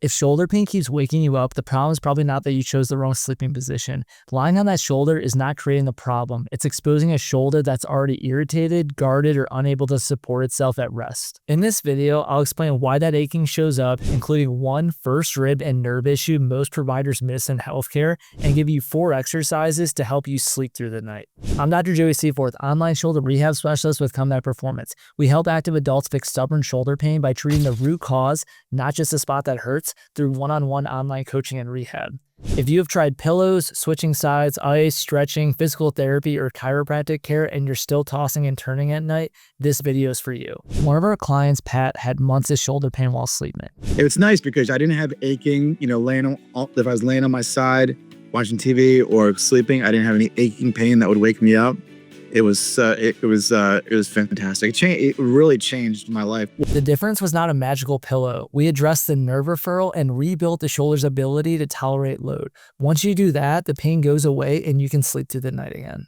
If shoulder pain keeps waking you up, the problem is probably not that you chose the wrong sleeping position. Lying on that shoulder is not creating the problem. It's exposing a shoulder that's already irritated, guarded, or unable to support itself at rest. In this video, I'll explain why that aching shows up, including one first rib and nerve issue most providers miss in healthcare, and give you 4 exercises to help you sleep through the night. I'm Dr. Joey Seyforth, online shoulder rehab specialist with Combat Performance. We help active adults fix stubborn shoulder pain by treating the root cause, not just the spot that hurts, through one-on-one online coaching and rehab. If you have tried pillows, switching sides, ice, stretching, physical therapy, or chiropractic care and you're still tossing and turning at night, this video is for you. One of our clients, Pat, had months of shoulder pain while sleeping. It was nice because I didn't have aching, if I was laying on my side, watching TV or sleeping, I didn't have any aching pain that would wake me up. It was fantastic. It really changed my life. The difference was not a magical pillow. We addressed the nerve referral and rebuilt the shoulder's ability to tolerate load. Once you do that, the pain goes away and you can sleep through the night again.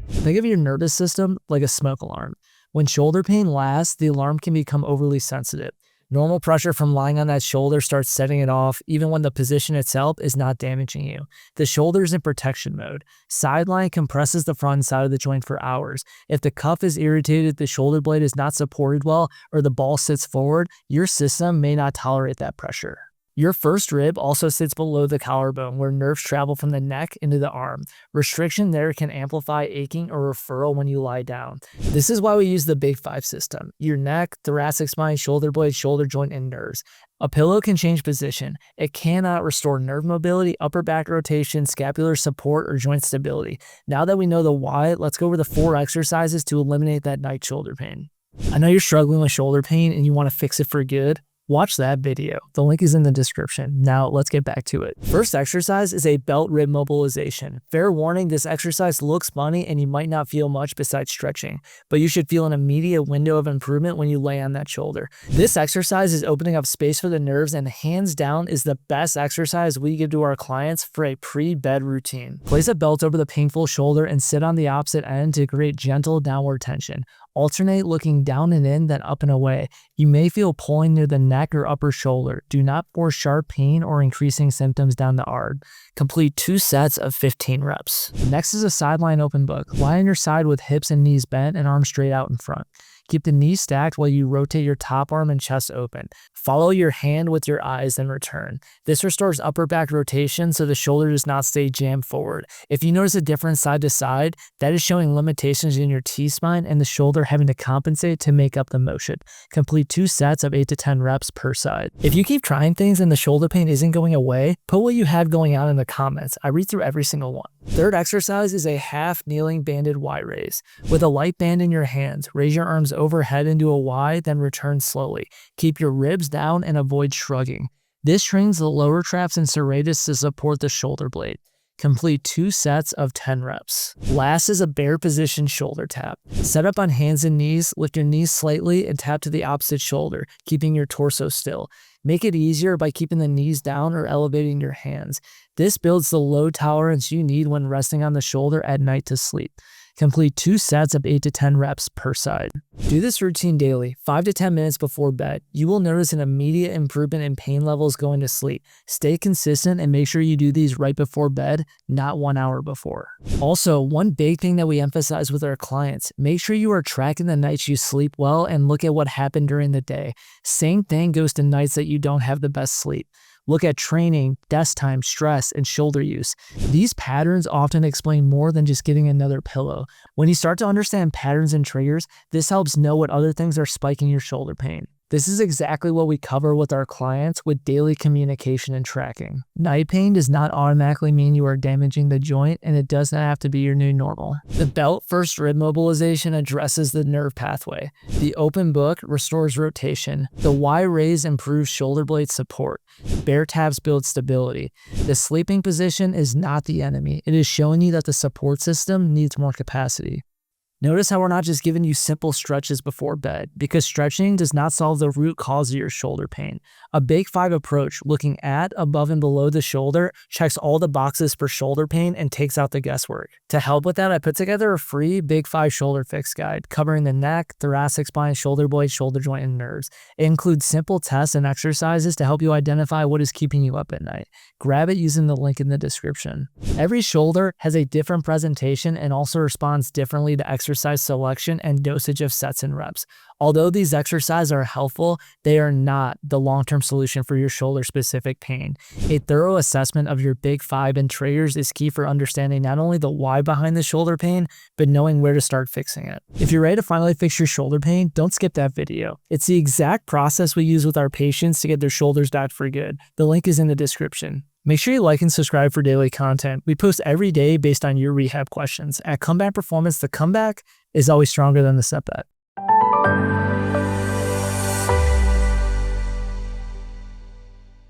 Think of your nervous system like a smoke alarm. When shoulder pain lasts, the alarm can become overly sensitive. Normal pressure from lying on that shoulder starts setting it off, even when the position itself is not damaging you. The shoulder is in protection mode. Sidelying compresses the front side of the joint for hours. If the cuff is irritated, the shoulder blade is not supported well, or the ball sits forward, your system may not tolerate that pressure. Your first rib also sits below the collarbone, where nerves travel from the neck into the arm. Restriction there can amplify aching or referral when you lie down. This is why we use the Big 5 system: your neck, thoracic spine, shoulder blade, shoulder joint, and nerves. A pillow can change position. It cannot restore nerve mobility, upper back rotation, scapular support, or joint stability. Now that we know the why, let's go over the 4 exercises to eliminate that night shoulder pain. I know you're struggling with shoulder pain and you want to fix it for good. Watch that video. The link is in the description. Now let's get back to it. First exercise is a belt rib mobilization. Fair warning, this exercise looks funny and you might not feel much besides stretching, but you should feel an immediate window of improvement when you lay on that shoulder. This exercise is opening up space for the nerves and hands down is the best exercise we give to our clients for a pre-bed routine. Place a belt over the painful shoulder and sit on the opposite end to create gentle downward tension. Alternate looking down and in, then up and away. You may feel pulling near the neck or upper shoulder. Do not force sharp pain or increasing symptoms down the arm. Complete 2 sets of 15 reps. Next is a sideline open book. Lie on your side with hips and knees bent and arms straight out in front. Keep the knees stacked while you rotate your top arm and chest open. Follow your hand with your eyes, then return. This restores upper back rotation so the shoulder does not stay jammed forward. If you notice a difference side to side, that is showing limitations in your T-spine and the shoulder having to compensate to make up the motion. Complete 2 sets of 8 to 10 reps per side. If you keep trying things and the shoulder pain isn't going away, put what you have going on in the comments. I read through every single one. Third exercise is a half kneeling banded Y raise. With a light band in your hands, raise your arms overhead into a Y, then return slowly. Keep your ribs down and avoid shrugging. This trains the lower traps and serratus to support the shoulder blade. Complete 2 sets of 10 reps. Last is a bear position shoulder tap. Set up on hands and knees, lift your knees slightly and tap to the opposite shoulder, keeping your torso still. Make it easier by keeping the knees down or elevating your hands. This builds the load tolerance you need when resting on the shoulder at night to sleep. Complete 2 sets of 8 to 10 reps per side. Do this routine daily, 5 to 10 minutes before bed. You will notice an immediate improvement in pain levels going to sleep. Stay consistent and make sure you do these right before bed, not 1 hour before. Also, one big thing that we emphasize with our clients, make sure you are tracking the nights you sleep well and look at what happened during the day. Same thing goes to nights that you don't have the best sleep. Look at training, desk time, stress, and shoulder use. These patterns often explain more than just getting another pillow. When you start to understand patterns and triggers, this helps know what other things are spiking your shoulder pain. This is exactly what we cover with our clients with daily communication and tracking. Night pain does not automatically mean you are damaging the joint, and it does not have to be your new normal. The belt first rib mobilization addresses the nerve pathway. The open book restores rotation. The Y raise improves shoulder blade support. Bear taps build stability. The sleeping position is not the enemy. It is showing you that the support system needs more capacity. Notice how we're not just giving you simple stretches before bed, because stretching does not solve the root cause of your shoulder pain. A Big 5 approach, looking at, above, and below the shoulder, checks all the boxes for shoulder pain and takes out the guesswork. To help with that, I put together a free Big 5 shoulder fix guide covering the neck, thoracic spine, shoulder blade, shoulder joint, and nerves. It includes simple tests and exercises to help you identify what is keeping you up at night. Grab it using the link in the description. Every shoulder has a different presentation and also responds differently to exercise selection and dosage of sets and reps. Although these exercises are helpful, they are not the long-term solution for your shoulder-specific pain. A thorough assessment of your Big 5 and triggers is key for understanding not only the why behind the shoulder pain, but knowing where to start fixing it. If you're ready to finally fix your shoulder pain, don't skip that video. It's the exact process we use with our patients to get their shoulders back for good. The link is in the description. Make sure you like and subscribe for daily content. We post every day based on your rehab questions. At Comeback Performance, the comeback is always stronger than the setback.